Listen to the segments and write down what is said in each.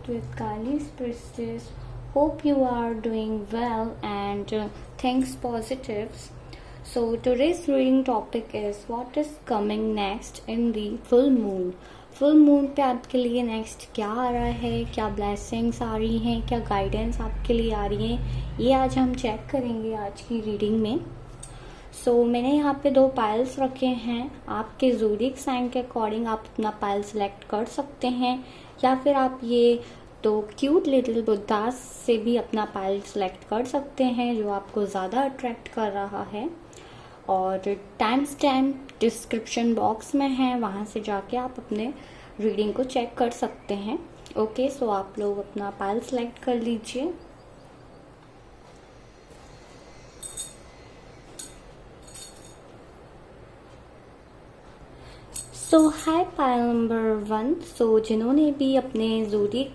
connect with Kali's Priestess. Hope you are doing well and thanks positives. So today's reading topic is what is coming next in the full moon. Full moon पे आपके लिए next क्या आ रहा है, क्या blessings आ रही हैं, क्या गाइडेंस आपके लिए आ रही हैं, ये आज हम चेक करेंगे आज की रीडिंग में। मैंने यहाँ पे 2 पाइल्स रखे हैं। आपके ज़ोडिएक साइन के अकॉर्डिंग आप अपना पाइल सेलेक्ट कर सकते हैं या फिर आप ये 2 क्यूट लिटिल बुद्धास से भी अपना पाइल सेलेक्ट कर सकते हैं जो आपको ज़्यादा अट्रैक्ट कर रहा है। और टाइम स्टैम्प डिस्क्रिप्शन बॉक्स में है, वहाँ से जाके आप अपने रीडिंग को चेक कर सकते हैं। ओके, सो आप लोग अपना पाइल सेलेक्ट कर लीजिए। हाय पाइल नंबर 1। जिन्होंने भी अपने ज़ोडिएक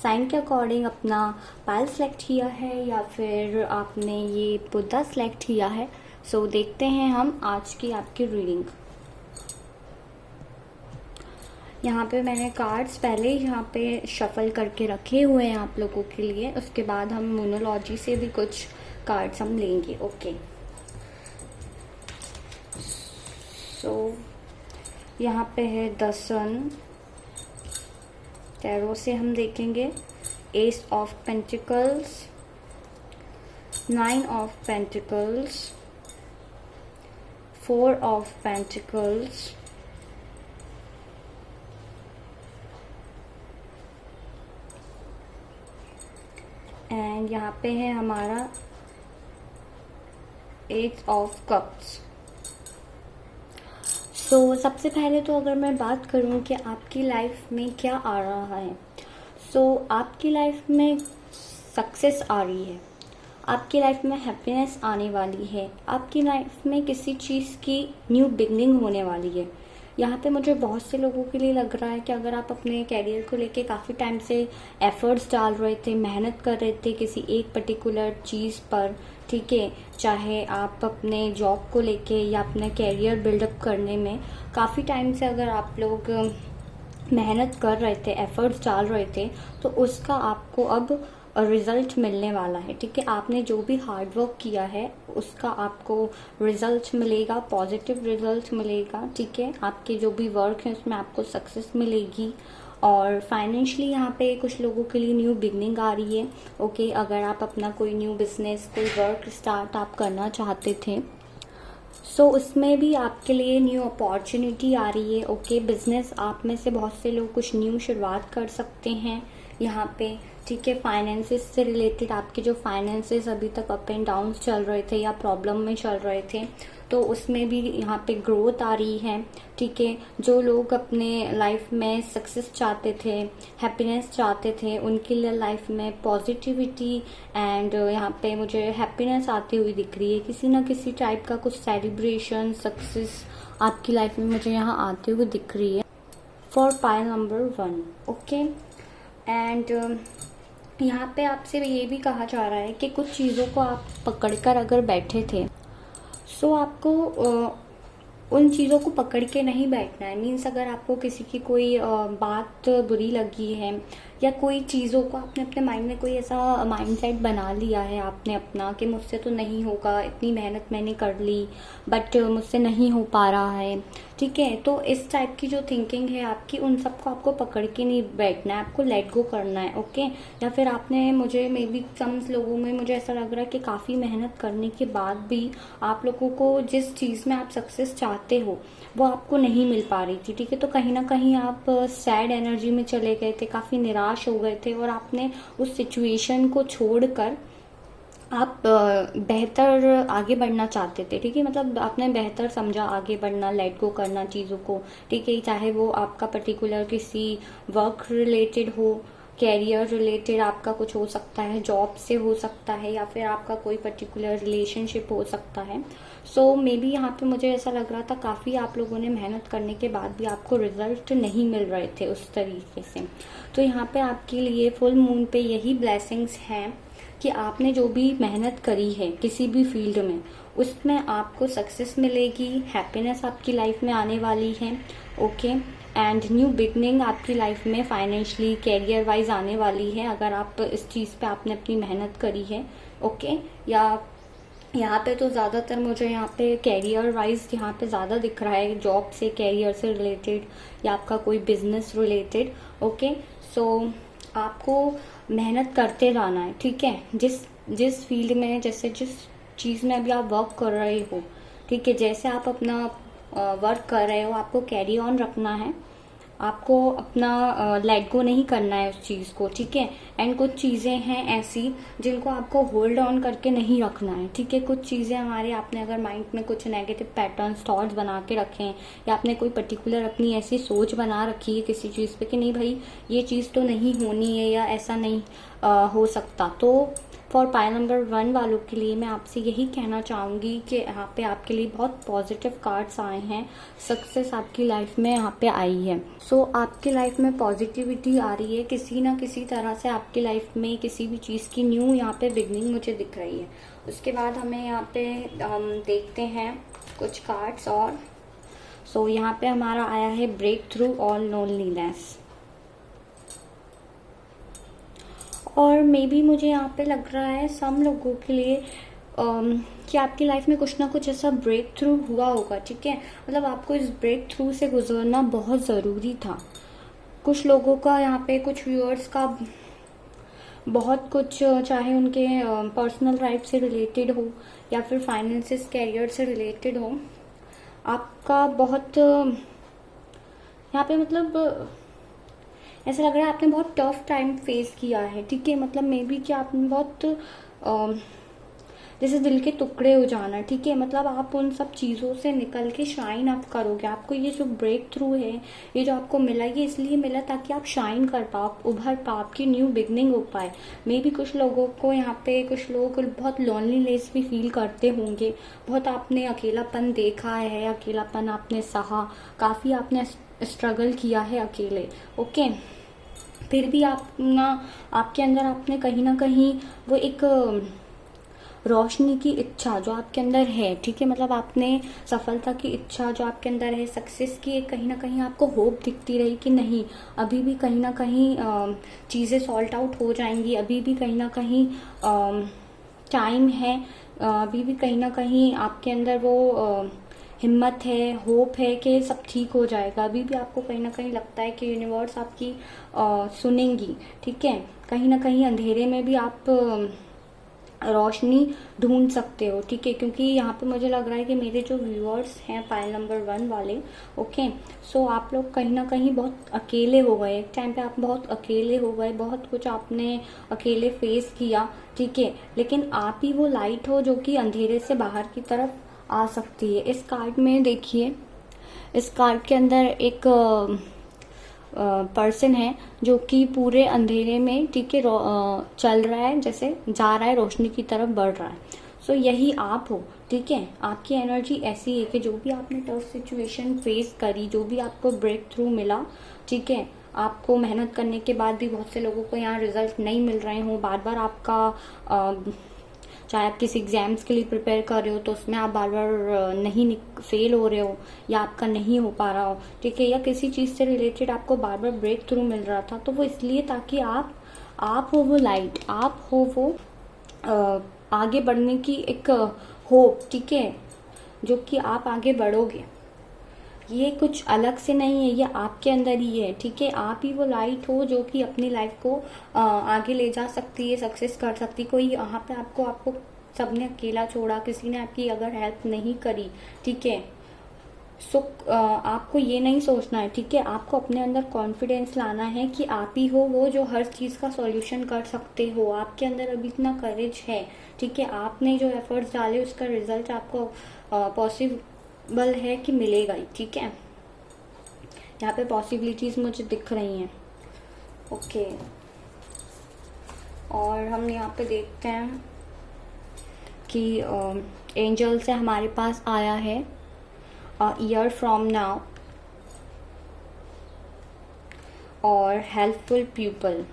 साइन के अकॉर्डिंग अपना पाइल सेलेक्ट किया है या फिर आपने ये बुद्धा सेलेक्ट किया है, देखते हैं हम आज की आपकी रीडिंग। यहाँ पे मैंने कार्ड्स पहले ही यहाँ पे शफल करके रखे हुए हैं आप लोगों के लिए। उसके बाद हम मोनोलॉजी से भी कुछ कार्ड्स हम लेंगे। ओके, यहाँ पे है द सन। टैरो से हम देखेंगे S of pentacles, 9 of pentacles, 4 of pentacles, and यहाँ पे है हमारा 8 ऑफ कप्स। सबसे पहले तो अगर मैं बात करूँ कि आपकी लाइफ में क्या आ रहा है, आपकी लाइफ में सक्सेस आ रही है, आपकी लाइफ में हैप्पीनेस आने वाली है, आपकी लाइफ में किसी चीज़ की न्यू बिगनिंग होने वाली है। यहाँ पे मुझे बहुत से लोगों के लिए लग रहा है कि अगर आप अपने कैरियर को लेके काफ़ी टाइम से एफर्ट्स डाल रहे थे, मेहनत कर रहे थे किसी एक पर्टिकुलर चीज़ पर, ठीक है, चाहे आप अपने जॉब को लेके या अपने कैरियर बिल्डअप करने में काफ़ी टाइम से अगर आप लोग मेहनत कर रहे थे, एफर्ट्स डाल रहे थे, तो उसका आपको अब रिज़ल्ट मिलने वाला है। ठीक है, आपने जो भी हार्ड वर्क किया है उसका आपको रिज़ल्ट मिलेगा, पॉजिटिव रिज़ल्ट मिलेगा। ठीक है, आपके जो भी वर्क है उसमें आपको सक्सेस मिलेगी। और फाइनेंशियली यहाँ पे कुछ लोगों के लिए न्यू बिगनिंग आ रही है। ओके, अगर आप अपना कोई न्यू बिजनेस, कोई वर्क स्टार्ट आप करना चाहते थे, उसमें भी आपके लिए न्यू अपॉर्चुनिटी आ रही है। ओके, बिजनेस आप में से बहुत से लोग कुछ न्यू शुरुआत कर सकते हैं यहाँ पे। ठीक है, फाइनेंसेस से रिलेटेड आपके जो फाइनेंसेस अभी तक अप एंड डाउन चल रहे थे या प्रॉब्लम में चल रहे थे, तो उसमें भी यहाँ पे ग्रोथ आ रही है। ठीक है, जो लोग अपने लाइफ में सक्सेस चाहते थे, हैप्पीनेस चाहते थे, उनके लिए लाइफ में पॉजिटिविटी एंड यहाँ पे मुझे हैप्पीनेस आती हुई दिख रही है। किसी ना किसी टाइप का कुछ सेलिब्रेशन, सक्सेस आपकी लाइफ में मुझे यहाँ आते हुए दिख रही है for pile number 1। Okay, and यहाँ पे आपसे ये भी कहा जा रहा है कि कुछ चीज़ों को आप पकड़कर अगर बैठे थे, आपको उन चीज़ों को पकड़ के नहीं बैठना है। मीन्स अगर आपको किसी की कोई बात बुरी लगी है या कोई चीज़ों को आपने अपने माइंड में कोई ऐसा माइंडसेट बना लिया है आपने अपना कि मुझसे तो नहीं होगा, इतनी मेहनत मैंने कर ली बट मुझसे नहीं हो पा रहा है। ठीक है, तो इस टाइप की जो थिंकिंग है आपकी, उन सबको आपको पकड़ के नहीं बैठना है, आपको लेट गो करना है। ओके, या फिर आपने मुझे मे बी कम लोगों में मुझे ऐसा लग रहा है कि काफ़ी मेहनत करने के बाद भी आप लोगों को जिस चीज़ में आप सक्सेस चाहते हो वो आपको नहीं मिल पा रही थी। ठीक है, तो कहीं ना कहीं आप सैड एनर्जी में चले गए थे, काफ़ी निराश हो गए थे और आपने उस सिचुएशन को छोड़कर आप बेहतर आगे बढ़ना चाहते थे। ठीक है, मतलब आपने बेहतर समझा आगे बढ़ना, लेट गो करना चीज़ों को। ठीक है, चाहे वो आपका पर्टिकुलर किसी वर्क रिलेटेड हो, कैरियर रिलेटेड आपका कुछ हो सकता है, जॉब से हो सकता है, या फिर आपका कोई पर्टिकुलर रिलेशनशिप हो सकता है। मे बी यहाँ पे मुझे ऐसा लग रहा था काफ़ी आप लोगों ने मेहनत करने के बाद भी आपको रिजल्ट नहीं मिल रहे थे उस तरीके से। तो यहाँ पे आपके लिए फुल मून पे यही ब्लेसिंग्स हैं कि आपने जो भी मेहनत करी है किसी भी फील्ड में, उसमें आपको सक्सेस मिलेगी, हैप्पीनेस आपकी लाइफ में आने वाली है। ओके, एंड न्यू बिगनिंग आपकी लाइफ में फाइनेंशियली कैरियर वाइज आने वाली है, अगर आप इस चीज़ पे आपने अपनी मेहनत करी है। ओके, या यहाँ पे तो ज़्यादातर मुझे यहाँ पे कैरियर वाइज यहाँ पे ज़्यादा दिख रहा है, जॉब से, कैरियर से रिलेटेड, या आपका कोई बिजनेस रिलेटेड। ओके, सो आपको मेहनत करते रहना है, ठीक है। जिस फील्ड में, जैसे जिस चीज़ में अभी आप वर्क कर रहे हो, ठीक है, जैसे आप अपना वर्क कर रहे हो, आपको कैरी ऑन रखना है, आपको अपना लेट गो नहीं करना है उस चीज़ को, ठीक है। एंड कुछ चीज़ें हैं ऐसी जिनको आपको होल्ड ऑन करके नहीं रखना है, ठीक है। कुछ चीज़ें हमारे, आपने अगर माइंड में कुछ नेगेटिव पैटर्न्स, थॉट्स बना के रखे हैं, या आपने कोई पर्टिकुलर अपनी ऐसी सोच बना रखी है किसी चीज़ पे कि नहीं भाई ये चीज़ तो नहीं होनी है, या ऐसा नहीं हो सकता, तो फॉर पाइल नंबर 1 वालों के लिए मैं आपसे यही कहना चाहूँगी कि यहाँ पे आपके लिए बहुत पॉजिटिव कार्ड्स आए हैं, सक्सेस आपकी लाइफ में यहाँ पे आई है। सो आपकी लाइफ में पॉजिटिविटी आ रही है, किसी ना किसी तरह से आपकी लाइफ में किसी भी चीज़ की न्यू यहाँ पे बिगनिंग मुझे दिख रही है। उसके बाद हमें यहाँ पे हम देखते हैं कुछ कार्ड्स और। सो यहाँ पे हमारा आया है ब्रेक थ्रू ऑल लोनलीनेस, और मे बी मुझे यहाँ पे लग रहा है सम लोगों के लिए कि आपकी लाइफ में कुछ ना कुछ ऐसा ब्रेक थ्रू हुआ होगा, ठीक है। मतलब आपको इस ब्रेक थ्रू से गुजरना बहुत ज़रूरी था। कुछ लोगों का यहाँ पे, कुछ व्यूअर्स का बहुत कुछ, चाहे उनके पर्सनल लाइफ से रिलेटेड हो या फिर फाइनेंसिस, कैरियर से रिलेटेड हो, आपका बहुत यहाँ पे मतलब ऐसा लग रहा है आपने बहुत टफ टाइम फेस किया है, ठीक है। मतलब मे बी कि आपने बहुत जैसे दिल के टुकड़े हो जाना, ठीक है। मतलब आप उन सब चीज़ों से निकल के शाइन आप करोगे। आपको ये जो ब्रेक थ्रू है, ये जो आपको मिला, ये इसलिए मिला ताकि आप शाइन कर पाओ, आप उभर पाओ, आपकी न्यू बिगनिंग हो पाए। मे बी कुछ लोगों को यहाँ पे, कुछ लोग बहुत लोनलीनेस भी फील करते होंगे, बहुत आपने अकेलापन देखा है, अकेलापन आपने सहा, काफ़ी आपने स्ट्रगल किया है अकेले। ओके, फिर भी आप ना, आपके अंदर आपने कहीं ना कहीं वो एक रोशनी की इच्छा जो आपके अंदर है, ठीक है। मतलब आपने सफलता की इच्छा जो आपके अंदर है, सक्सेस की एक कहीं ना कहीं आपको होप दिखती रही कि नहीं, अभी भी कहीं ना कहीं चीज़ें सॉल्ट आउट हो जाएंगी, अभी भी कहीं ना कहीं टाइम है, अभी भी कहीं ना कहीं आपके अंदर वो हिम्मत है, होप है कि सब ठीक हो जाएगा। अभी भी आपको कहीं ना कहीं लगता है कि यूनिवर्स आपकी सुनेंगी, ठीक है। कहीं ना कहीं अंधेरे में भी आप रोशनी ढूंढ सकते हो, ठीक है। क्योंकि यहाँ पे मुझे लग रहा है कि मेरे जो व्यूअर्स हैं पाइल नंबर 1 वाले, ओके, सो आप लोग कहीं ना कहीं बहुत अकेले हो गए, एक टाइम पे आप बहुत अकेले हो गए, बहुत कुछ आपने अकेले फेस किया, ठीक है। लेकिन आप ही वो लाइट हो जो कि अंधेरे से बाहर की तरफ आ सकती है। इस कार्ड में देखिए, इस कार्ड के अंदर एक पर्सन है जो कि पूरे अंधेरे में, ठीक है, चल रहा है, जैसे जा रहा है, रोशनी की तरफ बढ़ रहा है। सो यही आप हो, ठीक है। आपकी एनर्जी ऐसी है कि जो भी आपने टफ सिचुएशन फेस करी, जो भी आपको ब्रेक थ्रू मिला, ठीक है, आपको मेहनत करने के बाद भी बहुत से लोगों को यहाँ रिजल्ट नहीं मिल रहे हो, बार बार आपका चाहे आप किसी एग्जाम्स के लिए प्रिपेयर कर रहे हो तो उसमें आप बार बार नहीं फेल हो रहे हो, या आपका नहीं हो पा रहा हो, ठीक है, या किसी चीज़ से रिलेटेड आपको बार बार ब्रेक थ्रू मिल रहा था, तो वो इसलिए ताकि आप हो वो लाइट, आप हो वो आगे बढ़ने की एक होप, ठीक है, जो कि आप आगे बढ़ोगे। ये कुछ अलग से नहीं है, ये आपके अंदर ही है, ठीक है। आप ही वो लाइट हो जो कि अपनी लाइफ को आगे ले जा सकती है, सक्सेस कर सकती है। कोई यहाँ पे आपको सबने अकेला छोड़ा, किसी ने आपकी अगर हेल्प नहीं करी, ठीक है, सो आपको ये नहीं सोचना है, ठीक है। आपको अपने अंदर कॉन्फिडेंस लाना है कि आप ही हो वो जो हर चीज़ का सॉल्यूशन कर सकते हो। आपके अंदर अभी इतना करेज है, ठीक है। आपने जो एफर्ट्स डाले उसका रिजल्ट आपको पॉसिबल है कि मिलेगा ही, ठीक है। यहाँ पे पॉसिबिलिटीज मुझे दिख रही हैं, ओके। और हम यहाँ पे देखते हैं कि एंजल से हमारे पास आया है ईयर फ्रॉम नाउ और हेल्पफुल पीपल।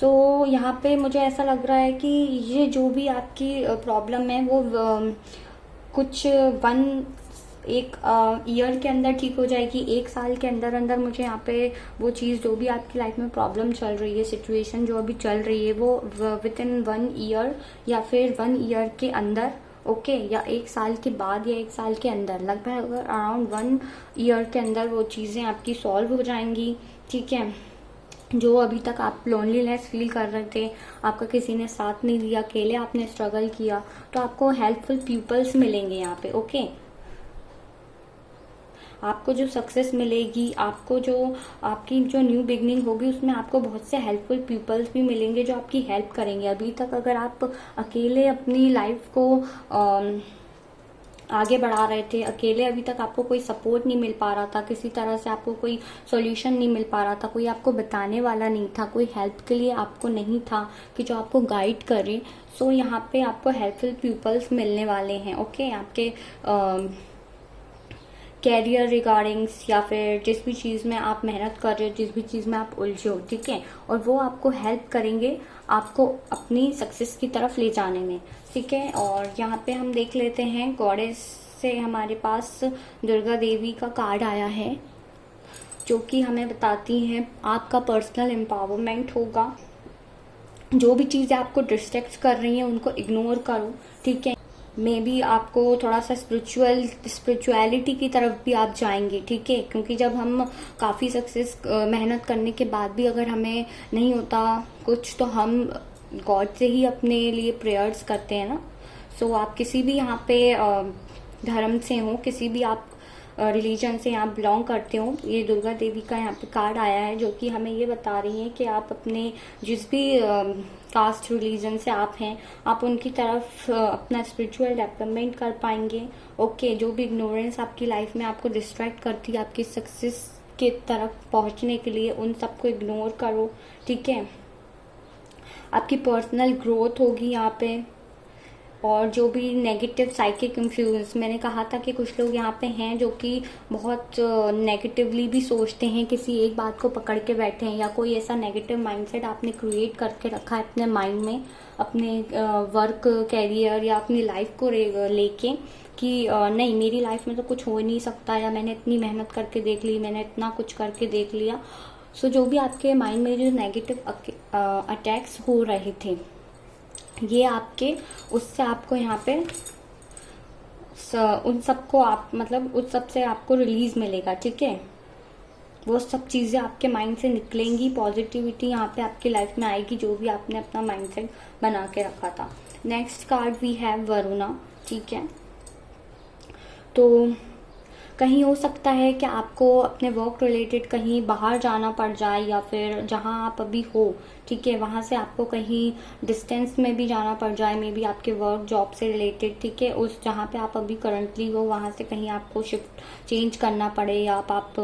यहाँ पे मुझे ऐसा लग रहा है कि ये जो भी आपकी प्रॉब्लम है वो कुछ एक ईयर के अंदर ठीक हो जाएगी, 1 साल के अंदर अंदर मुझे यहाँ पे वो चीज़ जो भी आपकी लाइफ में प्रॉब्लम चल रही है, सिचुएशन जो अभी चल रही है, वो विद इन 1 ईयर या फिर 1 ईयर के अंदर, ओके, या 1 साल के बाद या 1 साल के अंदर, लगभग अराउंड 1 ईयर के अंदर वो चीज़ें आपकी सॉल्व हो जाएंगी। ठीक है, जो अभी तक आप लोनलीनेस फील कर रहे थे, आपका किसी ने साथ नहीं दिया, अकेले आपने स्ट्रगल किया, तो आपको हेल्पफुल पीपल्स मिलेंगे यहाँ पे, ओके। आपको जो सक्सेस मिलेगी, आपको जो आपकी जो न्यू बिगनिंग होगी, उसमें आपको बहुत से हेल्पफुल पीपल्स भी मिलेंगे जो आपकी हेल्प करेंगे। अभी तक अगर आप अकेले अपनी लाइफ को आगे बढ़ा रहे थे, अकेले अभी तक आपको कोई सपोर्ट नहीं मिल पा रहा था, किसी तरह से आपको कोई सॉल्यूशन नहीं मिल पा रहा था, कोई आपको बताने वाला नहीं था, कोई हेल्प के लिए आपको नहीं था कि जो आपको गाइड करे, सो यहाँ पे आपको हेल्पफुल पीपल्स मिलने वाले हैं, ओके। आपके कैरियर रिगार्डिंग्स या फिर जिस भी चीज़ में आप मेहनत कर रहे हो, जिस भी चीज़ में आप उलझे हो, ठीक है, और वो आपको हेल्प करेंगे आपको अपनी सक्सेस की तरफ ले जाने में, ठीक है। और यहाँ पे हम देख लेते हैं, गॉडेस से हमारे पास दुर्गा देवी का कार्ड आया है जो कि हमें बताती हैं आपका पर्सनल एम्पावरमेंट होगा। जो भी चीज़ें आपको डिस्ट्रैक्ट कर रही हैं उनको इग्नोर करो, ठीक है। मे बी आपको थोड़ा सा स्पिरिचुअलिटी की तरफ भी आप जाएंगे, ठीक है, क्योंकि जब हम काफ़ी सक्सेस मेहनत करने के बाद भी अगर हमें नहीं होता कुछ, तो हम गॉड से ही अपने लिए प्रेयर्स करते हैं ना। सो आप किसी भी यहाँ पे धर्म से हो, किसी भी आप रिलीजन से आप बिलोंग करते हो, ये दुर्गा देवी का यहाँ पे कार्ड आया है जो कि हमें ये बता रही है कि आप अपने जिस भी कास्ट रिलीजन से आप हैं, आप उनकी तरफ अपना स्पिरिचुअल डेवलपमेंट कर पाएंगे, ओके। जो भी इग्नोरेंस आपकी लाइफ में आपको डिस्ट्रैक्ट करती है आपकी सक्सेस के तरफ पहुंचने के लिए, उन सबको इग्नोर करो, ठीक है। आपकी पर्सनल ग्रोथ होगी यहाँ पे। और जो भी नेगेटिव साइकिक इन्फ्लुएंस, मैंने कहा था कि कुछ लोग यहाँ पे हैं जो कि बहुत नेगेटिवली भी सोचते हैं, किसी एक बात को पकड़ के बैठे हैं, या कोई ऐसा नेगेटिव माइंडसेट आपने क्रिएट करके रखा है अपने माइंड में, अपने वर्क कैरियर या अपनी लाइफ को लेके कि नहीं, मेरी लाइफ में तो कुछ हो ही नहीं सकता, या मैंने इतनी मेहनत करके देख ली, मैंने इतना कुछ करके देख लिया। सो जो भी आपके माइंड में जो नेगेटिव अटैक्स हो रहे थे, ये आपके उससे आपको यहाँ पे उन सबको आप मतलब उस सब से आपको रिलीज मिलेगा, ठीक है। वो सब चीज़ें आपके माइंड से निकलेंगी, पॉजिटिविटी यहाँ पे आपकी लाइफ में आएगी, जो भी आपने अपना माइंडसेट बना के रखा था। Next card we have Varuna, ठीक है। तो कहीं हो सकता है कि आपको अपने वर्क रिलेटेड कहीं बाहर जाना पड़ जाए, या फिर जहां आप अभी हो, ठीक है, वहां से आपको कहीं डिस्टेंस में भी जाना पड़ जाए, मे बी आपके वर्क जॉब से रिलेटेड, ठीक है, उस जहां पे आप अभी करंटली हो वहां से कहीं आपको शिफ्ट चेंज करना पड़े, या आप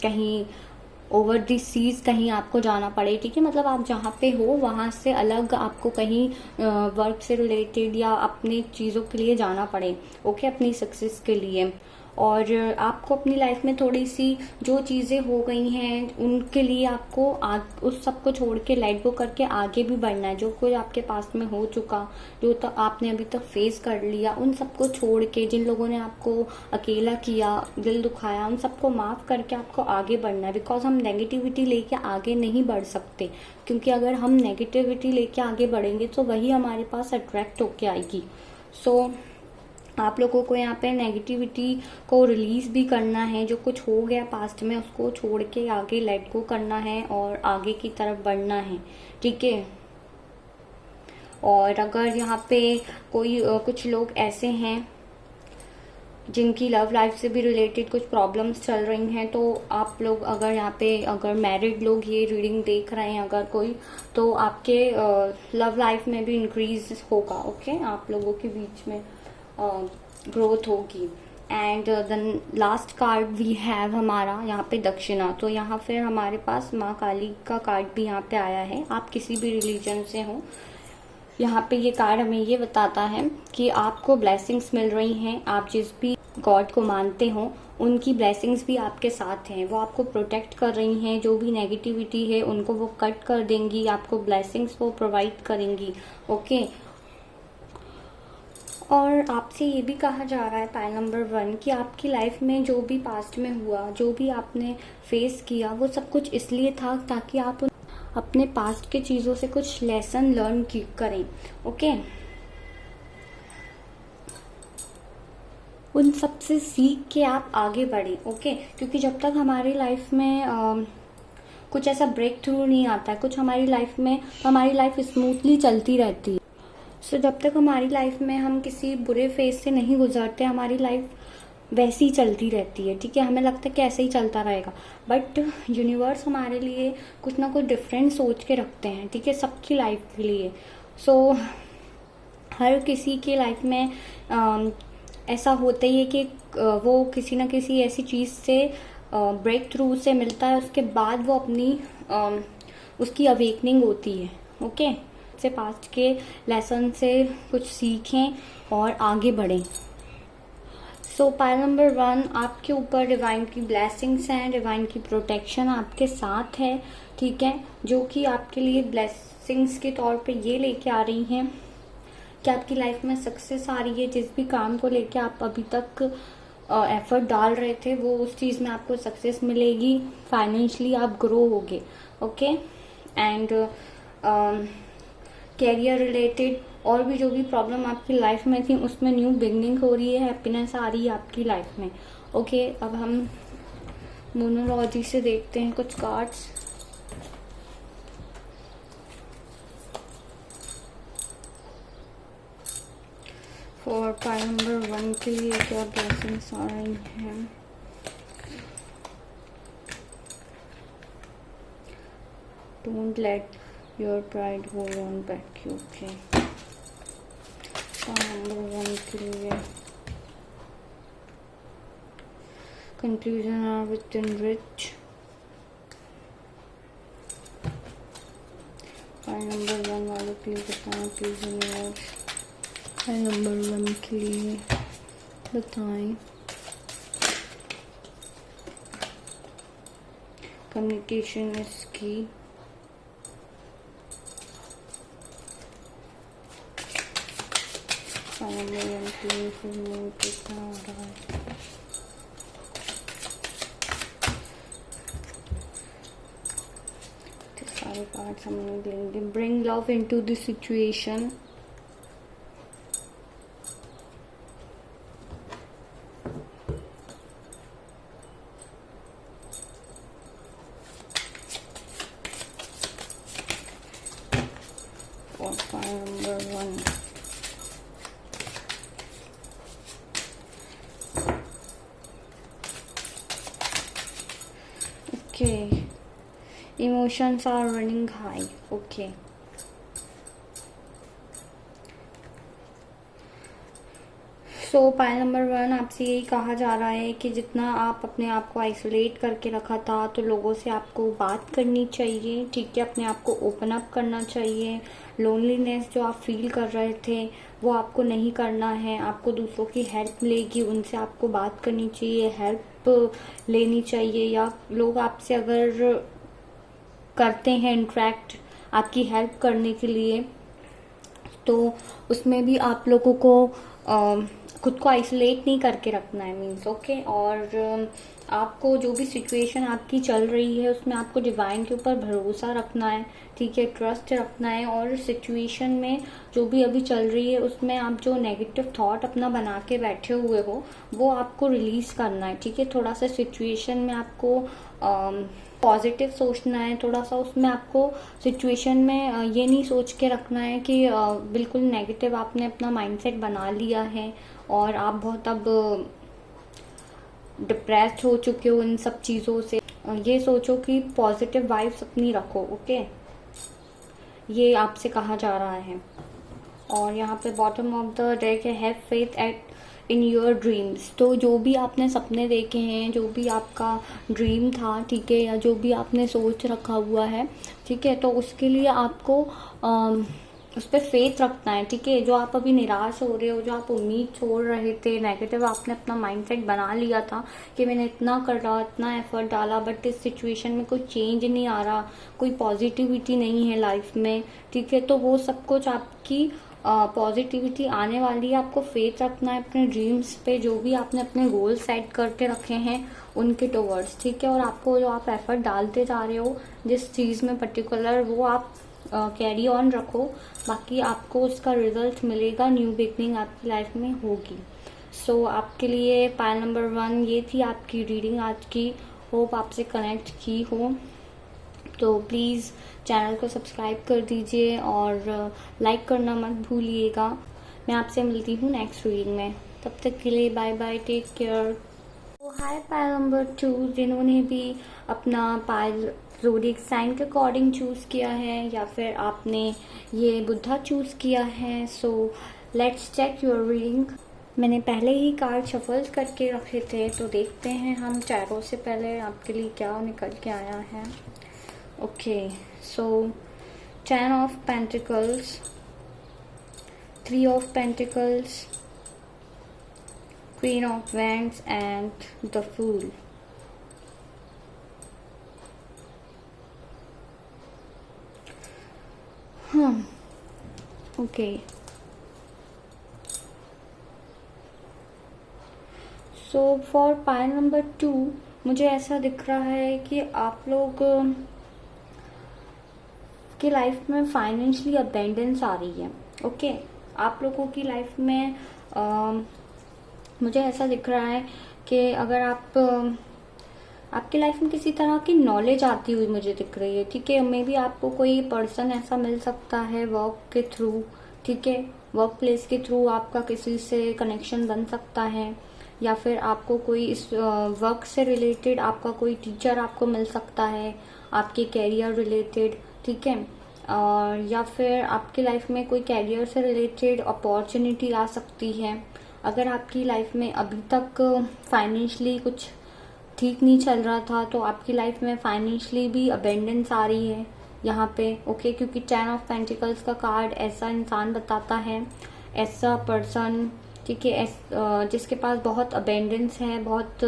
कहीं ओवर दी सीज कहीं आपको जाना पड़े, ठीक है। मतलब आप जहाँ पे हो वहाँ से अलग आपको कहीं वर्क से रिलेटेड या अपनी चीज़ों के लिए जाना पड़े, ओके, अपनी सक्सेस के लिए। और आपको अपनी लाइफ में थोड़ी सी जो चीज़ें हो गई हैं उनके लिए आपको उस सब को छोड़ के लेट गो करके आगे भी बढ़ना है। जो कुछ आपके पास में हो चुका, जो तो आपने अभी तक फेस कर लिया, उन सबको छोड़ के, जिन लोगों ने आपको अकेला किया, दिल दुखाया, उन सबको माफ़ करके आपको आगे बढ़ना है। बिकॉज हम नेगेटिविटी लेके आगे नहीं बढ़ सकते, क्योंकि अगर हम नेगेटिविटी लेके आगे बढ़ेंगे तो वही हमारे पास अट्रैक्ट होके आएगी। सो आप लोगों को यहाँ पे नेगेटिविटी को रिलीज भी करना है, जो कुछ हो गया पास्ट में उसको छोड़ के आगे लेट गो करना है और आगे की तरफ बढ़ना है, ठीक है। और अगर यहाँ पे कोई कुछ लोग ऐसे हैं जिनकी लव लाइफ से भी रिलेटेड कुछ प्रॉब्लम्स चल रही हैं, तो आप लोग अगर यहाँ पे अगर मैरिड लोग ये रीडिंग देख रहे हैं अगर कोई, तो आपके लव लाइफ में भी इंक्रीज होगा, ओके, आप लोगों के बीच में ग्रोथ होगी। And the last card we have हमारा यहाँ पे दक्षिणा। तो यहाँ फिर हमारे पास माँ काली का कार्ड भी यहाँ पे आया है। आप किसी भी रिलीजन से हो, यहाँ पे ये कार्ड हमें ये बताता है कि आपको ब्लेसिंग्स मिल रही हैं। आप जिस भी गॉड को मानते हो उनकी ब्लेसिंग्स भी आपके साथ हैं, वो आपको प्रोटेक्ट कर रही हैं। जो भी नेगेटिविटी है उनको वो कट कर देंगी, आपको ब्लेसिंग्स वो प्रोवाइड करेंगी। ओके, और आपसे ये भी कहा जा रहा है पाइल नंबर 1 कि आपकी लाइफ में जो भी पास्ट में हुआ, जो भी आपने फेस किया, वो सब कुछ इसलिए था ताकि आप अपने पास्ट के चीज़ों से कुछ लेसन लर्न करें। ओके, उन सब से सीख के आप आगे बढ़ें। ओके, क्योंकि जब तक हमारी लाइफ में कुछ ऐसा ब्रेक थ्रू नहीं आता है, कुछ हमारी लाइफ में, तो हमारी लाइफ स्मूथली चलती रहती है। सो जब तक हमारी लाइफ में हम किसी बुरे फेज से नहीं गुजरते, हमारी लाइफ वैसी ही चलती रहती है। ठीक है, हमें लगता है कि ऐसे ही चलता रहेगा, बट यूनिवर्स हमारे लिए कुछ ना कुछ डिफरेंट सोच के रखते हैं। ठीक है, सबकी लाइफ के लिए। सो हर किसी की लाइफ में ऐसा होता ही है कि वो किसी ना किसी ऐसी चीज़ से ब्रेक थ्रू से मिलता है, उसके बाद वो अपनी उसकी अवेकनिंग होती है। ओके, से पास्ट के लेसन से कुछ सीखें और आगे बढ़ें। सो पाइल नंबर 1, आपके ऊपर डिवाइन की ब्लेसिंग्स हैं, डिवाइन की प्रोटेक्शन आपके साथ है। ठीक है, जो कि आपके लिए ब्लेसिंग्स के तौर पे ये लेके आ रही हैं कि आपकी लाइफ में सक्सेस आ रही है। जिस भी काम को लेके आप अभी तक एफर्ट डाल रहे थे, वो उस चीज़ में आपको सक्सेस मिलेगी। फाइनेंशियली आप ग्रो होगे। ओके, एंड कैरियर रिलेटेड और भी जो भी प्रॉब्लम आपकी लाइफ में थी, उसमें न्यू बिगनिंग हो रही है, हैप्पीनेस आ रही है आपकी लाइफ में। ओके, अब हम न्यूमरोलॉजी से देखते हैं कुछ कार्ड्स। फॉर पाइल नंबर 1 के लिए क्या ब्लेसिंग्स आ रही हैं? Don't let your pride hold on back you. Okay, number 1 के लिए conclusion are within reach. Pile number 1 वालों के लिए बताएं प्लीज यूनिवर्स। पाइल नंबर 1 के लिए बताएं कम्युनिकेशन इज की। सारे पार्ट्स हमने लेंगे। Bring love into the situation. For fire number 1, okay, emotions are running high. Okay, so pile number 1, आपसे यही कहा जा रहा है कि जितना आप अपने आप को आइसोलेट करके रखा था, तो लोगों से आपको बात करनी चाहिए। ठीक है, अपने आप को ओपन अप करना चाहिए। लोनलीनेस जो आप फील कर रहे थे, वो आपको नहीं करना है। आपको दूसरों की हेल्प मिलेगी, उनसे आपको बात करनी चाहिए, हेल्प लेनी चाहिए। या लोग आपसे अगर करते हैं इंटरेक्ट आपकी हेल्प करने के लिए, तो उसमें भी आप लोगों को खुद को आइसोलेट नहीं करके रखना है, मीन्स। ओके, और आपको जो भी सिचुएशन आपकी चल रही है, उसमें आपको डिवाइन के ऊपर भरोसा रखना है। ठीक है, ट्रस्ट रखना है। और सिचुएशन में जो भी अभी चल रही है, उसमें आप जो नेगेटिव थॉट अपना बना के बैठे हुए हो, वो आपको रिलीज करना है। ठीक है, थोड़ा सा सिचुएशन में आपको पॉजिटिव सोचना है। थोड़ा सा उसमें आपको सिचुएशन में ये नहीं सोच के रखना है कि बिल्कुल नेगेटिव आपने अपना माइंडसेट बना लिया है और आप बहुत अब डिप्रेस्ड हो चुके हो इन सब चीज़ों से। ये सोचो कि पॉजिटिव वाइब्स अपनी रखो। ओके, ये आपसे कहा जा रहा है। और यहाँ पे बॉटम ऑफ द डेक है, have faith at in your dreams. तो जो भी आपने सपने देखे हैं, जो भी आपका ड्रीम था, ठीक है, या जो भी आपने सोच रखा हुआ है, ठीक है, तो उसके लिए आपको उस पर फेथ रखना है, ठीक है। जो आप अभी निराश हो रहे हो, जो आप उम्मीद छोड़ रहे थे, नेगेटिव आपने अपना माइंडसेट बना लिया था कि मैंने इतना कर रहा, इतना एफर्ट डाला, बट इस सिचुएशन में कोई चेंज नहीं आ रहा, कोई पॉजिटिविटी नहीं है लाइफ में, ठीक है। तो वो सब कुछ आपकी पॉजिटिविटी आने वाली है। आपको फेथ रखना है अपने ड्रीम्स पे, जो भी आपने अपने गोल सेट करके रखे हैं उनके टुवर्ड्स, ठीक है। और आपको जो आप एफर्ट डालते जा रहे हो जिस चीज़ में पर्टिकुलर, वो आप कैरी ऑन रखो, बाकी आपको उसका रिजल्ट मिलेगा, न्यू बिगनिंग आपकी लाइफ में होगी। सो आपके लिए पायल नंबर 1 ये थी आपकी रीडिंग आज की। होप आपसे कनेक्ट की हो, तो प्लीज़ चैनल को सब्सक्राइब कर दीजिए और लाइक करना मत भूलिएगा। मैं आपसे मिलती हूँ नेक्स्ट रीडिंग में, तब तक के लिए बाय बाय, टेक केयर। तो हाय पायल नंबर 2, जिन्होंने भी अपना पायल ज़ोडिएक साइन के अकॉर्डिंग चूज़ किया है या फिर आपने ये बुद्धा चूज़ किया है, so let's check your reading. मैंने पहले ही कार्ड शफल करके रखे थे, तो देखते हैं हम टैरो से पहले आपके लिए क्या निकल के आया है। Okay, so 10 of pentacles, 3 of pentacles, queen of wands and the fool. Okay, so for pile number 2 मुझे ऐसा दिख रहा है कि आप लोग की लाइफ में फाइनेंशियली अबेंडेंस आ रही है। ओके, आप लोगों की लाइफ में मुझे ऐसा दिख रहा है कि अगर आपकी लाइफ में किसी तरह की नॉलेज आती हुई मुझे दिख रही है, ठीक है। मे बी आपको कोई पर्सन ऐसा मिल सकता है वर्क के थ्रू, ठीक है। वर्क प्लेस के थ्रू आपका किसी से कनेक्शन बन सकता है, या फिर आपको कोई इस वर्क से रिलेटेड आपका कोई टीचर आपको मिल सकता है आपके कैरियर रिलेटेड, ठीक है। और या फिर आपकी लाइफ में कोई कैरियर से रिलेटेड अपॉर्चुनिटी आ सकती है। अगर आपकी लाइफ में अभी तक फाइनेंशियली कुछ ठीक नहीं चल रहा था, तो आपकी लाइफ में फाइनेंशियली भी अबेंडेंस आ रही है यहाँ पे, ओके। क्योंकि 10 ऑफ पेंटिकल्स का कार्ड ऐसा इंसान बताता है, ऐसा पर्सन, ठीक है, जिसके पास बहुत अबेंडेंस है, बहुत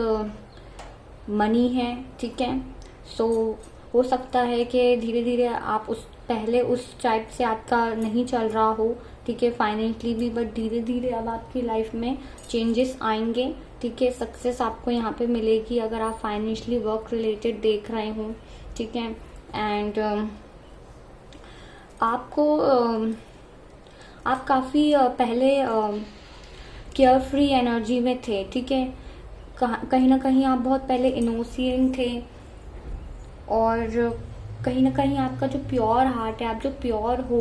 मनी है, ठीक है। सो हो सकता है कि धीरे धीरे आप पहले उस टाइप से आपका नहीं चल रहा हो, ठीक है, फाइनेंशियली भी, बट धीरे धीरे अब आपकी लाइफ में चेंजेस आएंगे, ठीक है। सक्सेस आपको यहाँ पे मिलेगी अगर आप फाइनेंशियली वर्क रिलेटेड देख रहे हो, ठीक है। एंड आपको आप काफ़ी पहले केयर फ्री एनर्जी में थे, ठीक है। कहीं ना कहीं आप बहुत पहले इनोसेंट थे, और कहीं ना कहीं आपका जो प्योर हार्ट है, आप जो प्योर हो,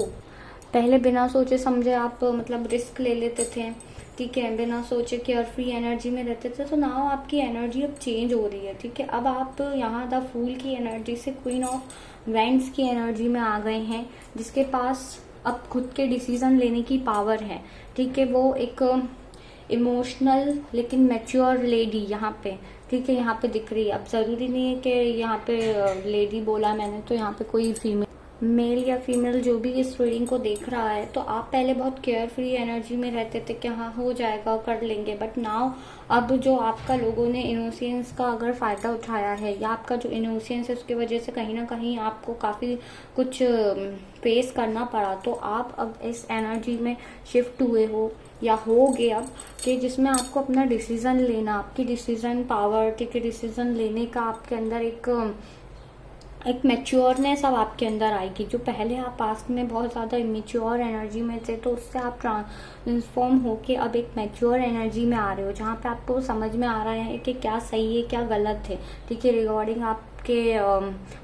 पहले बिना सोचे समझे आप मतलब रिस्क ले लेते थे, ठीक है, बिना सोचे केयर फ्री एनर्जी में रहते थे। तो नाउ आपकी एनर्जी अब चेंज हो रही है, ठीक है। अब आप यहाँ द फूल की एनर्जी से क्वीन ऑफ वैंड्स की एनर्जी में आ गए हैं, जिसके पास अब खुद के डिसीजन लेने की पावर है, ठीक है। वो एक इमोशनल लेकिन मैच्योर लेडी यहाँ पे, ठीक है, यहाँ पे दिख रही है। अब जरूरी नहीं है कि यहाँ पे लेडी बोला मैंने, तो यहाँ पे कोई फीमेल, मेल या फीमेल जो भी इस रीडिंग को देख रहा है, तो आप पहले बहुत केयर फ्री एनर्जी में रहते थे कि हाँ हो जाएगा, कर लेंगे, बट नाउ अब जो आपका लोगों ने इनोसेंस का अगर फ़ायदा उठाया है, या आपका जो इनोसेंस है उसकी वजह से कहीं ना कहीं आपको काफ़ी कुछ फेस करना पड़ा, तो आप अब इस एनर्जी में शिफ्ट हुए हो या होगे अब, कि जिसमें आपको अपना डिसीज़न लेना, आपकी डिसीज़न पावर, ठीक है, डिसीज़न लेने का आपके अंदर एक मैच्योरनेस अब आपके अंदर आएगी। जो पहले आप पास्ट में बहुत ज़्यादा इमेच्योर एनर्जी में थे, तो उससे आप ट्रांसफॉर्म होके अब एक मैच्योर एनर्जी में आ रहे हो, जहाँ पे आपको समझ में आ रहा है कि क्या सही है क्या गलत है, ठीक है, रिगार्डिंग आपके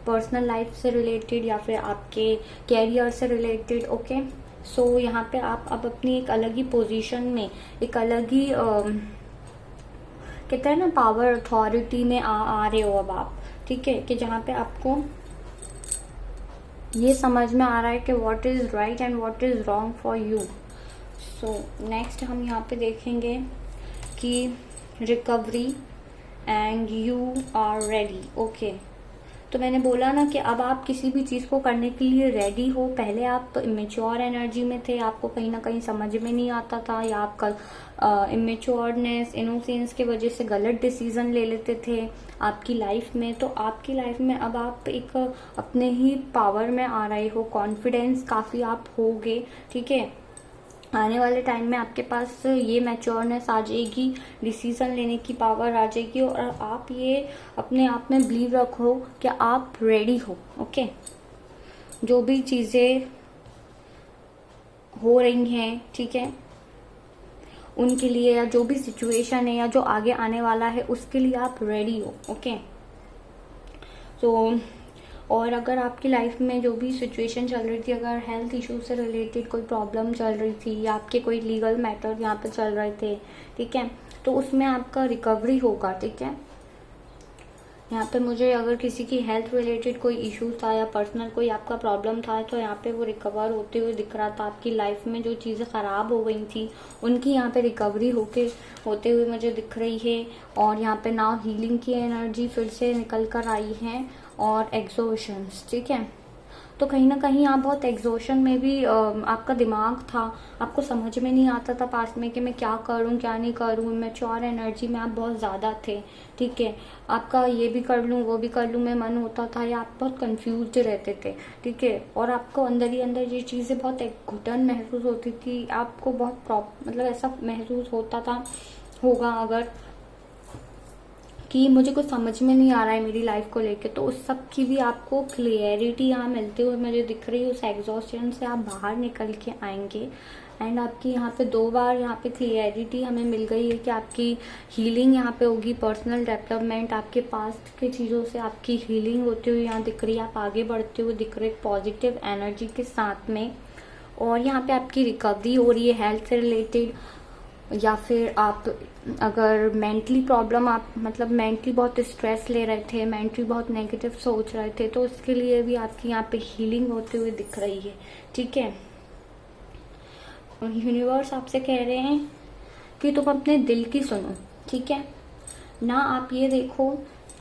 पर्सनल लाइफ से रिलेटेड या फिर आपके कैरियर से रिलेटेड, ओके। सो यहाँ पे आप अब अपनी एक अलग ही पोजीशन में, एक अलग ही कहते हैं ना पावर अथॉरिटी में आ रहे हो अब आप, ठीक है, कि जहाँ पे आपको ये समझ में आ रहा है कि what is right and what is wrong for you. So next हम यहाँ पे देखेंगे कि recovery and you are ready, okay. तो मैंने बोला ना कि अब आप किसी भी चीज़ को करने के लिए रेडी हो। पहले आप इमेच्योर एनर्जी में थे, आपको कहीं ना कहीं समझ में नहीं आता था, या आपका इमेच्योरनेस, इनोसेंस की वजह से गलत डिसीजन ले लेते थे आपकी लाइफ में। तो आपकी लाइफ में अब आप एक अपने ही पावर में आ रहे हो, कॉन्फिडेंस काफ़ी आप होगे, ठीक है। आने वाले टाइम में आपके पास ये मैच्योरनेस आ जाएगी, डिसीजन लेने की पावर आ जाएगी, और आप ये अपने आप में बिलीव रखो कि आप रेडी हो, ओके। जो भी चीज़ें हो रही हैं, ठीक है, उनके लिए, या जो भी सिचुएशन है या जो आगे आने वाला है उसके लिए आप रेडी हो, ओके। तो और अगर आपकी लाइफ में जो भी सिचुएशन चल रही थी, अगर हेल्थ इशू से रिलेटेड कोई प्रॉब्लम चल रही थी, या आपके कोई लीगल मैटर यहाँ पे चल रहे थे, ठीक है, तो उसमें आपका रिकवरी होगा, ठीक है। यहाँ पे मुझे अगर किसी की हेल्थ रिलेटेड कोई इशू था या पर्सनल कोई आपका प्रॉब्लम था, तो यहाँ पे वो रिकवर होते हुए दिख रहा था। आपकी लाइफ में जो चीज़ें ख़राब हो गई थी उनकी यहाँ पे रिकवरी होते हुए मुझे दिख रही है। और यहाँ पे नाउ हीलिंग की एनर्जी फिर से निकल कर आई है, और एग्जॉशंस, ठीक है। तो कहीं ना कहीं आप बहुत एग्जॉशन में भी आपका दिमाग था, आपको समझ में नहीं आता था पास में कि मैं क्या करूं क्या नहीं करूं। मैच्योर एनर्जी में आप बहुत ज़्यादा थे, ठीक है। आपका ये भी कर लूं वो भी कर लूं में मन होता था, या आप बहुत कंफ्यूज रहते थे, ठीक है। और आपको अंदर ही अंदर ये चीज़ें बहुत एक घुटन महसूस होती थी, आपको बहुत मतलब ऐसा महसूस होता था होगा अगर कि मुझे कुछ समझ में नहीं आ रहा है मेरी लाइफ को लेके। तो उस सब की भी आपको क्लियरिटी यहाँ मिलते हुए मुझे दिख रही है। उस एग्जॉस्शन से आप बाहर निकल के आएंगे, एंड आपकी यहाँ पे 2 बार यहाँ पे क्लियरिटी हमें मिल गई है कि आपकी हीलिंग यहाँ पे होगी, पर्सनल डेवलपमेंट, आपके पास्ट की चीज़ों से आपकी हीलिंग होती हुई यहाँ दिख रही है। आप आगे बढ़ते हुए दिख रहे पॉजिटिव एनर्जी के साथ में, और यहाँ पे आपकी रिकवरी हो रही है हेल्थ से रिलेटेड, या फिर आप अगर मेंटली प्रॉब्लम, आप मतलब मेंटली बहुत स्ट्रेस ले रहे थे, मेंटली बहुत नेगेटिव सोच रहे थे, तो उसके लिए भी आपकी यहाँ पे हीलिंग होते हुए दिख रही है, ठीक है। यूनिवर्स आपसे कह रहे हैं कि तुम अपने दिल की सुनो, ठीक है ना। आप ये देखो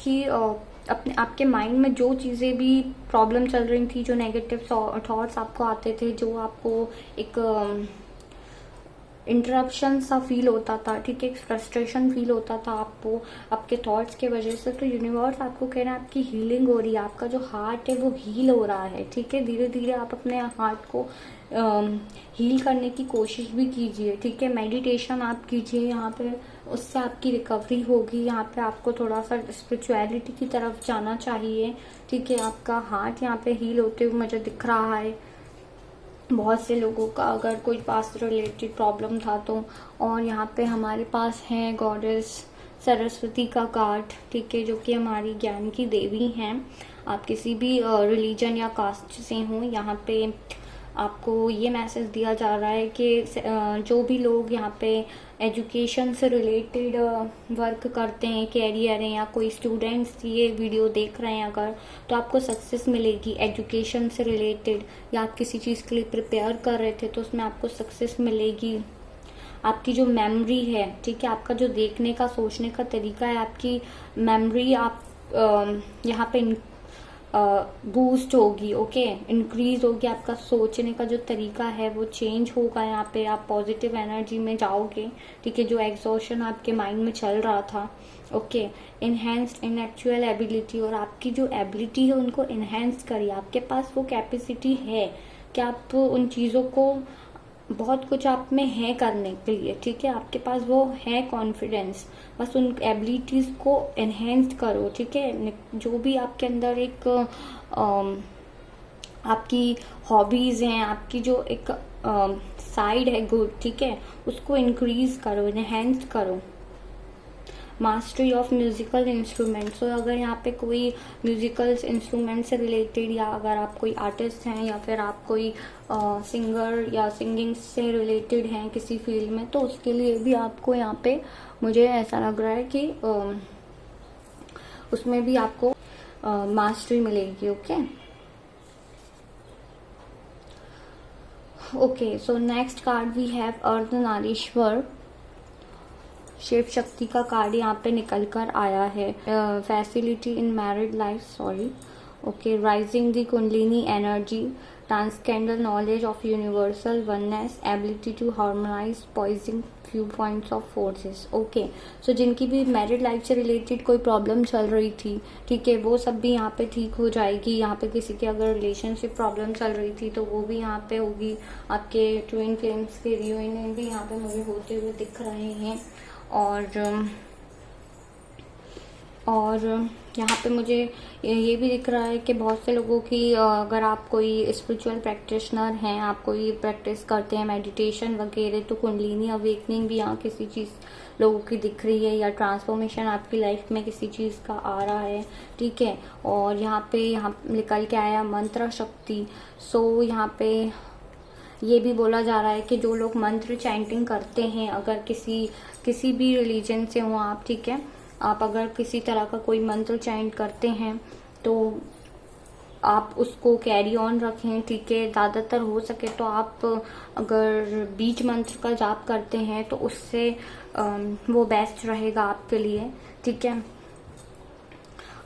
कि अपने आपके माइंड में जो चीज़ें भी प्रॉब्लम चल रही थी, जो नेगेटिव थॉट्स आपको आते थे, जो आपको एक इंटरप्शन सा फील होता था, ठीक है, फ्रस्ट्रेशन फील होता था आपको आपके थॉट्स के वजह से, तो यूनिवर्स आपको कह रहा है आपकी हीलिंग हो रही है, आपका जो हार्ट है वो हील हो रहा है, ठीक है। धीरे धीरे आप अपने हार्ट को हील करने की कोशिश भी कीजिए, ठीक है। मेडिटेशन आप कीजिए यहाँ पे, उससे आपकी रिकवरी होगी। यहाँ पे आपको थोड़ा सा स्पिरिचुअलिटी की तरफ जाना चाहिए, ठीक है। आपका हार्ट यहाँ पे हील होते हुए मुझे दिख रहा है। बहुत से लोगों का अगर कोई पास्ट रिलेटेड प्रॉब्लम था तो, और यहाँ पे हमारे पास है गॉडेस सरस्वती का कार्ड, ठीक है, जो कि हमारी ज्ञान की देवी हैं। आप किसी भी रिलीजन या कास्ट से हो, यहाँ पे आपको ये मैसेज दिया जा रहा है कि जो भी लोग यहाँ पे एजुकेशन से रिलेटेड वर्क करते हैं, कैरियर है, या कोई स्टूडेंट्स ये वीडियो देख रहे हैं अगर, तो आपको सक्सेस मिलेगी एजुकेशन से रिलेटेड, या आप किसी चीज़ के लिए प्रिपेयर कर रहे थे तो उसमें आपको सक्सेस मिलेगी। आपकी जो मेमोरी है, ठीक है, आपका जो देखने का सोचने का तरीका है, आपकी मेमोरी आप यहाँ पे बूस्ट होगी, ओके, इंक्रीज होगी। आपका सोचने का जो तरीका है वो चेंज होगा। यहाँ पे आप पॉजिटिव एनर्जी में जाओगे, ठीक है। जो एग्जॉशन आपके माइंड में चल रहा था, ओके, इनहेंस्ड इंटेलेक्चुअल एबिलिटी, और आपकी जो एबिलिटी है उनको इनहेंस करिए। आपके पास वो कैपेसिटी है कि आप उन चीज़ों को, बहुत कुछ आप में है करने के लिए, ठीक है। आपके पास वो है कॉन्फिडेंस, बस उन एबिलिटीज को एनहेंस करो, ठीक है। जो भी आपके अंदर एक आपकी हॉबीज हैं, आपकी जो एक साइड है गुड, ठीक है, उसको इंक्रीज करो, एनहेंस करो। मास्टरी ऑफ म्यूजिकल इंस्ट्रूमेंट्स, तो अगर यहाँ पे कोई म्यूजिकल इंस्ट्रूमेंट से रिलेटेड, या अगर आप कोई आर्टिस्ट हैं, या फिर आप कोई सिंगर या सिंगिंग से रिलेटेड हैं किसी फील्ड में, तो उसके लिए भी आपको यहाँ पे मुझे ऐसा लग रहा है कि उसमें भी आपको मास्टरी मिलेगी, okay. So next card we have Ardhanarishvara, Shiva Shakti का कार्ड यहाँ पे निकल कर आया है। Facility in married life, sorry, Okay, rising the Kundalini energy, transcendental knowledge of universal oneness, ability to harmonize poising viewpoints of forces. Okay, so जिनकी भी married life से रिलेटेड कोई प्रॉब्लम चल रही थी, ठीक है, वो सब भी यहाँ पे ठीक हो जाएगी. यहाँ पे किसी की अगर रिलेशनशिप प्रॉब्लम चल रही थी तो वो भी यहाँ पे होगी. आपके ट्विन फ्लेम्स के रियूनियन भी यहाँ पे मुझे होते हुए दिख रहे हैं. और यहाँ पे मुझे ये भी दिख रहा है कि बहुत से लोगों की, अगर आप कोई स्पिरिचुअल प्रैक्टिशनर हैं, आप कोई प्रैक्टिस करते हैं मेडिटेशन वगैरह, तो कुंडलिनी अवेकनिंग भी यहाँ किसी चीज़ लोगों की दिख रही है, या ट्रांसफॉर्मेशन आपकी लाइफ में किसी चीज़ का आ रहा है. ठीक है, और यहाँ निकल के आया मंत्र शक्ति. सो यहाँ पे ये भी बोला जा रहा है कि जो लोग मंत्र चैंटिंग करते हैं, अगर किसी भी रिलीजन से हो आप, ठीक है, आप अगर किसी तरह का कोई मंत्र चैंट करते हैं तो आप उसको कैरी ऑन रखें. ठीक है, ज़्यादातर हो सके तो आप अगर बीज मंत्र का जाप करते हैं तो उससे वो बेस्ट रहेगा आपके लिए. ठीक है,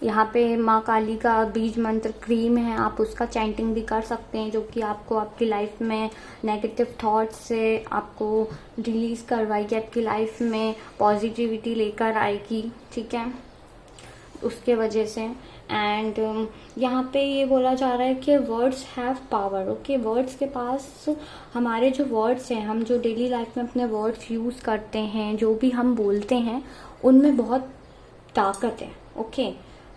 यहाँ पे माँ काली का बीज मंत्र क्रीम है, आप उसका चैंटिंग भी कर सकते हैं, जो कि आपको आपकी लाइफ में नेगेटिव थॉट्स से आपको रिलीज करवाएगी, आपकी लाइफ में पॉजिटिविटी लेकर आएगी. ठीक है, उसके वजह से. एंड यहाँ पे ये बोला जा रहा है कि words have power. Okay, words के पास, हमारे जो वर्ड्स हैं, हम जो डेली लाइफ में अपने वर्ड्स यूज़ करते हैं, जो भी हम बोलते हैं, उनमें बहुत ताकत है. Okay,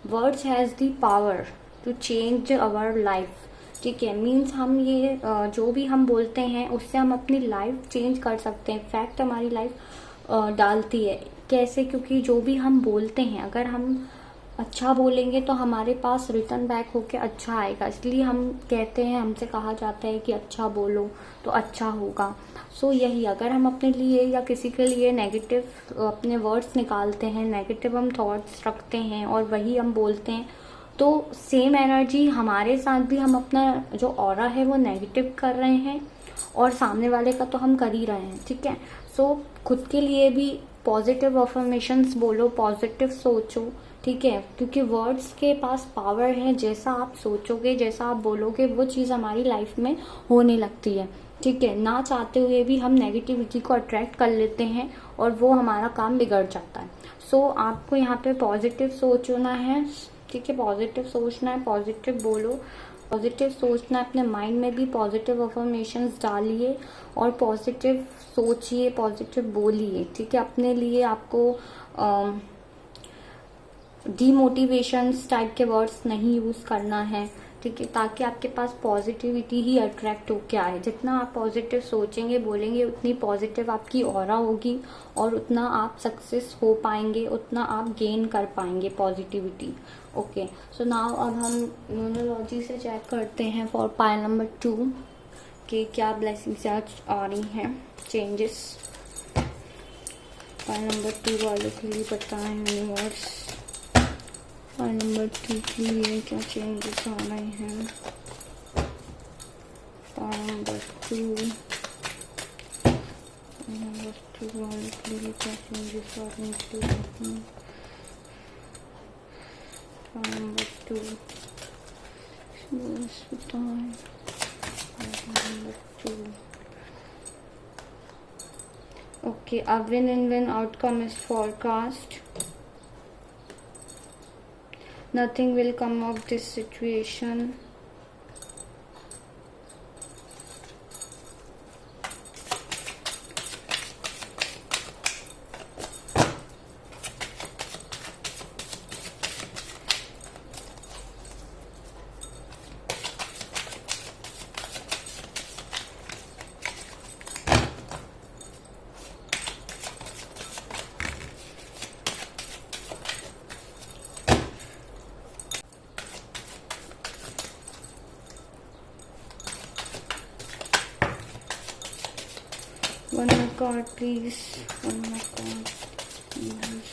words has the power to change our life. ठीक है, मीन्स हम ये जो भी हम बोलते हैं उससे हम अपनी लाइफ चेंज कर सकते हैं. फैक्ट हमारी लाइफ डालती है. कैसे? क्योंकि जो भी हम बोलते हैं, अगर हम अच्छा बोलेंगे तो हमारे पास रिटर्न बैक होके अच्छा आएगा. इसलिए हम कहते हैं, हमसे कहा जाता है कि अच्छा बोलो तो अच्छा होगा. सो यही, अगर हम अपने लिए या किसी के लिए नेगेटिव अपने वर्ड्स निकालते हैं, नेगेटिव हम थॉट्स रखते हैं और वही हम बोलते हैं, तो सेम एनर्जी हमारे साथ भी, हम अपना जो ऑरा है वो नेगेटिव कर रहे हैं और सामने वाले का तो हम कर ही रहे हैं. ठीक है, सो खुद के लिए भी पॉजिटिव अफर्मेशंस बोलो, पॉजिटिव सोचो. ठीक है, क्योंकि वर्ड्स के पास पावर है. जैसा आप सोचोगे, जैसा आप बोलोगे, वो चीज़ हमारी लाइफ में होने लगती है. ठीक है, ना चाहते हुए भी हम नेगेटिविटी को अट्रैक्ट कर लेते हैं और वो हमारा काम बिगड़ जाता है. सो आपको यहाँ पे पॉजिटिव सोचना है. ठीक है, पॉजिटिव सोचना है, पॉजिटिव बोलो, पॉजिटिव सोचना है. अपने माइंड में भी पॉजिटिव अफर्मेशंस डालिए और पॉजिटिव सोचिए, पॉजिटिव बोलिए. ठीक है, अपने लिए आपको डीमोटिवेशंस टाइप के वर्ड्स नहीं यूज़ करना है. ठीक है, ताकि आपके पास पॉजिटिविटी ही अट्रैक्ट होके आए. जितना आप पॉजिटिव सोचेंगे, बोलेंगे, उतनी पॉजिटिव आपकी ऑरा होगी और उतना आप सक्सेस हो पाएंगे, उतना आप गेन कर पाएंगे पॉजिटिविटी. ओके, सो नाउ अब हम न्यूमरोलॉजी से चेक करते हैं फॉर पाइल नंबर 2 कि क्या ब्लेसिंग्स आज आ रही हैं, चेंजेस. पाइल नंबर 2 वालों के लिए बताएं यूनिवर्स. पाइल नंबर 2 के लिए क्या चेंजेस आ रहे हैं. पाइल नंबर 2 वालों के लिए क्या चेंजेस आ रहे हैं. पाइल नंबर 2 बताएं. Pile number 2. Okay, a win-win outcome is forecast. Nothing will come of this situation. One more card, please. One more card, please.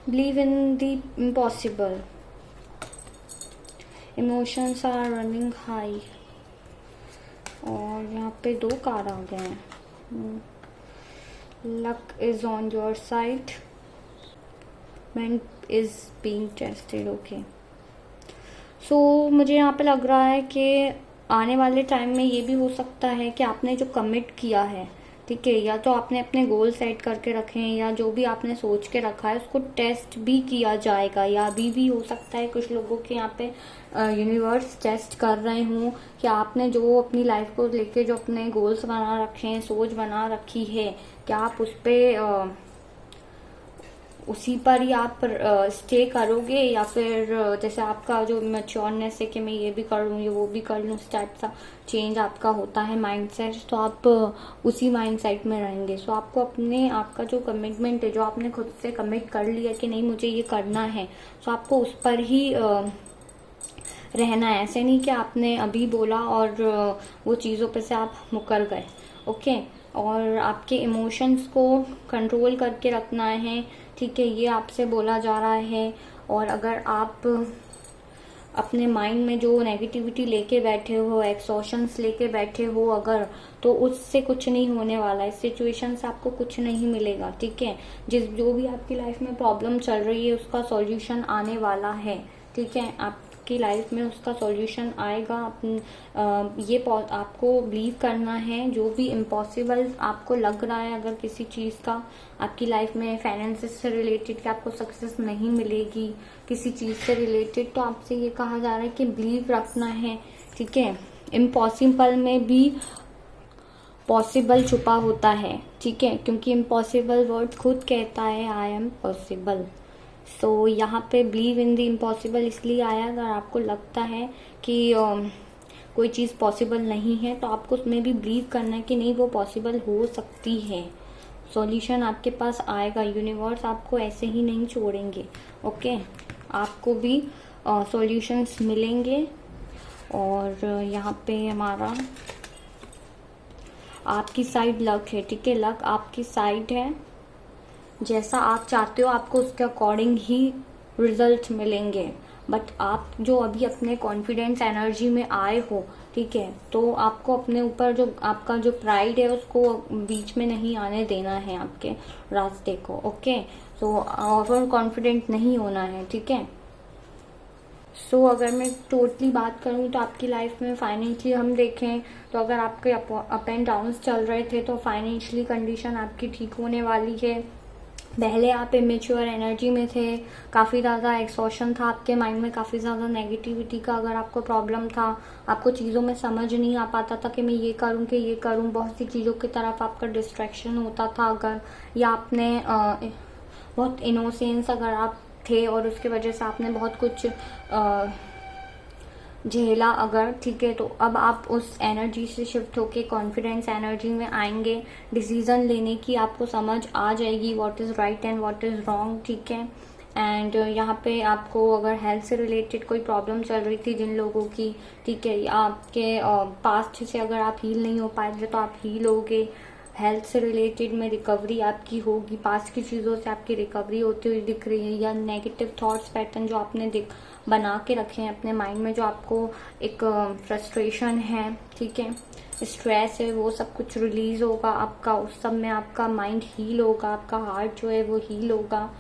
Believe in the impossible. Emotions are running high, और यहाँ पे 2 card आ गए हैं। Luck is on your side, man is being tested. Okay, so मुझे यहाँ पे लग रहा है कि आने वाले टाइम में ये भी हो सकता है कि आपने जो कमिट किया है, ठीक है, या तो आपने अपने गोल सेट करके रखे हैं, या जो भी आपने सोच के रखा है उसको टेस्ट भी किया जाएगा, या अभी भी हो सकता है कुछ लोगों के यहाँ पे यूनिवर्स टेस्ट कर रहे हूँ कि आपने जो अपनी लाइफ को लेके जो अपने गोल्स बना रखे हैं, सोच बना रखी है, क्या आप उस पर उसी पर ही आप स्टे करोगे, या फिर जैसे आपका जो मैच्योरनेस है कि मैं ये भी कर लूँ, ये वो भी कर लूँ, इस टाइप सा चेंज आपका होता है माइंडसेट, तो आप उसी माइंडसेट में रहेंगे। सो आपको अपने आपका जो कमिटमेंट है, जो आपने खुद से कमिट कर लिया कि नहीं मुझे ये करना है, सो आपको उस पर ही रहना है। ऐसे नहीं कि आपने अभी बोला और वो चीज़ों पे से आप मुकर गए। ओके, और आपके इमोशंस को कंट्रोल करके रखना है, ठीक है, ये आपसे बोला जा रहा है। और अगर आप अपने माइंड में जो नेगेटिविटी लेके बैठे हो, एक्सॉशंस लेके बैठे हो अगर, तो उससे कुछ नहीं होने वाला, इस सिचुएशन से आपको कुछ नहीं मिलेगा, ठीक है। जो भी आपकी लाइफ में प्रॉब्लम चल रही है उसका सॉल्यूशन आने वाला है, ठीक है, आपकी लाइफ में उसका सॉल्यूशन आएगा। ये आपको बिलीव करना है। जो भी इम्पॉसिबल आपको लग रहा है अगर किसी चीज़ का आपकी लाइफ में, फाइनेंसेस से रिलेटेड कि आपको सक्सेस नहीं मिलेगी किसी चीज़ से रिलेटेड, तो आपसे ये कहा जा रहा है कि बिलीव रखना है, ठीक है। इम्पॉसिबल में भी पॉसिबल छुपा होता है, ठीक है, क्योंकि इम्पॉसिबल वर्ड खुद कहता है आई एम पॉसिबल। सो यहाँ पे बिलीव इन द इम्पॉसिबल इसलिए आया, अगर आपको लगता है कि कोई चीज़ पॉसिबल नहीं है तो आपको उसमें भी बिलीव करना है कि नहीं वो पॉसिबल हो सकती है। सॉल्यूशन आपके पास आएगा, यूनिवर्स आपको ऐसे ही नहीं छोड़ेंगे। ओके, आपको भी सॉल्यूशंस मिलेंगे। और यहाँ पे हमारा आपकी साइड लक है, ठीक है, लक आपकी साइड है। जैसा आप चाहते हो आपको उसके अकॉर्डिंग ही रिजल्ट मिलेंगे। बट आप जो अभी अपने कॉन्फिडेंस एनर्जी में आए हो, ठीक है, तो आपको अपने ऊपर जो आपका जो प्राइड है उसको बीच में नहीं आने देना है आपके रास्ते को। ओके, तो ओवर कॉन्फिडेंट नहीं होना है, ठीक है। सो अगर मैं टोटली बात करूँ तो आपकी लाइफ में फाइनेंशियली हम देखें तो अगर आपके अप एंड डाउन्स चल रहे थे तो फाइनेंशियली कंडीशन आपकी ठीक होने वाली है। पहले आप इमेच्योर एनर्जी में थे, काफ़ी ज़्यादा एक्सॉशन था आपके माइंड में, काफ़ी ज़्यादा नेगेटिविटी का अगर आपको प्रॉब्लम था, आपको चीज़ों में समझ नहीं आ पाता था कि मैं ये करूं कि ये करूं, बहुत सी चीज़ों की तरफ आपका डिस्ट्रैक्शन होता था अगर, या आपने बहुत इनोसेंस अगर आप थे और उसकी वजह से आपने बहुत कुछ झेला अगर, ठीक है, तो अब आप उस एनर्जी से शिफ्ट होके कॉन्फिडेंस एनर्जी में आएंगे। डिसीजन लेने की आपको समझ आ जाएगी, what is right and what is wrong, ठीक है। एंड यहाँ पे आपको अगर हेल्थ से रिलेटेड कोई प्रॉब्लम चल रही थी जिन लोगों की, ठीक है, या आपके पास्ट से अगर आप हील नहीं हो पाए थे तो आप हील होगे। हेल्थ से रिलेटेड में रिकवरी आपकी होगी, पास्ट की चीज़ों से आपकी रिकवरी होती हुई दिख रही है। या नेगेटिव थॉट्स पैटर्न जो आपने बना के रखे हैं अपने माइंड में, जो आपको एक फ्रस्ट्रेशन है, ठीक है, स्ट्रेस है, वो सब कुछ रिलीज होगा आपका, उस सब में आपका माइंड हील होगा, आपका हार्ट जो है वो हील होगा।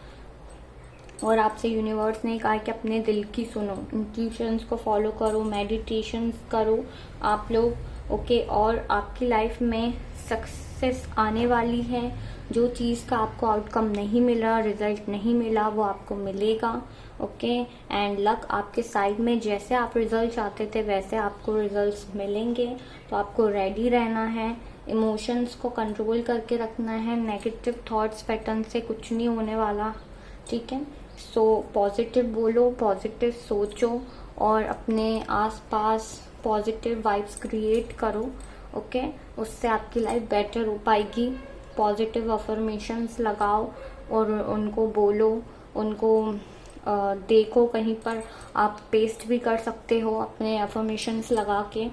और आपसे यूनिवर्स ने कहा कि अपने दिल की सुनो, इंट्यूशंस को फॉलो करो, मेडिटेशन करो आप लोग। ओके, और आपकी लाइफ में सक्सेस आने वाली है। जो चीज़ का आपको आउटकम नहीं मिला, रिजल्ट नहीं मिला, वो आपको मिलेगा। ओके, एंड लक आपके साइड में, जैसे आप रिजल्ट चाहते थे वैसे आपको रिजल्ट्स मिलेंगे। तो आपको रेडी रहना है, इमोशंस को कंट्रोल करके रखना है, नेगेटिव थॉट्स पैटर्न से कुछ नहीं होने वाला, ठीक है। सो पॉजिटिव बोलो, पॉजिटिव सोचो और अपने आसपास पॉजिटिव वाइब्स क्रिएट करो। ओके, उससे आपकी लाइफ बेटर हो पाएगी। पॉजिटिव अफर्मेशंस लगाओ और उनको बोलो, उनको देखो, कहीं पर आप पेस्ट भी कर सकते हो अपने अफर्मेशंस लगा के।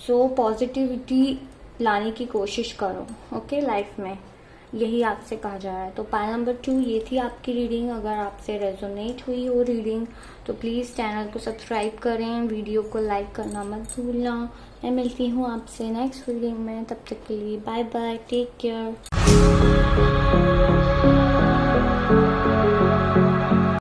सो पॉजिटिविटी लाने की कोशिश करो, ओके, लाइफ में। यही आपसे कहा जा रहा है। तो पायल नंबर 2 ये थी आपकी रीडिंग। अगर आपसे रेजोनेट हुई हो रीडिंग तो प्लीज़ चैनल को सब्सक्राइब करें, वीडियो को लाइक करना मत भूलना। मैं मिलती हूँ आपसे नेक्स्ट रीडिंग में, तब तक के लिए बाय बाय, टेक केयर।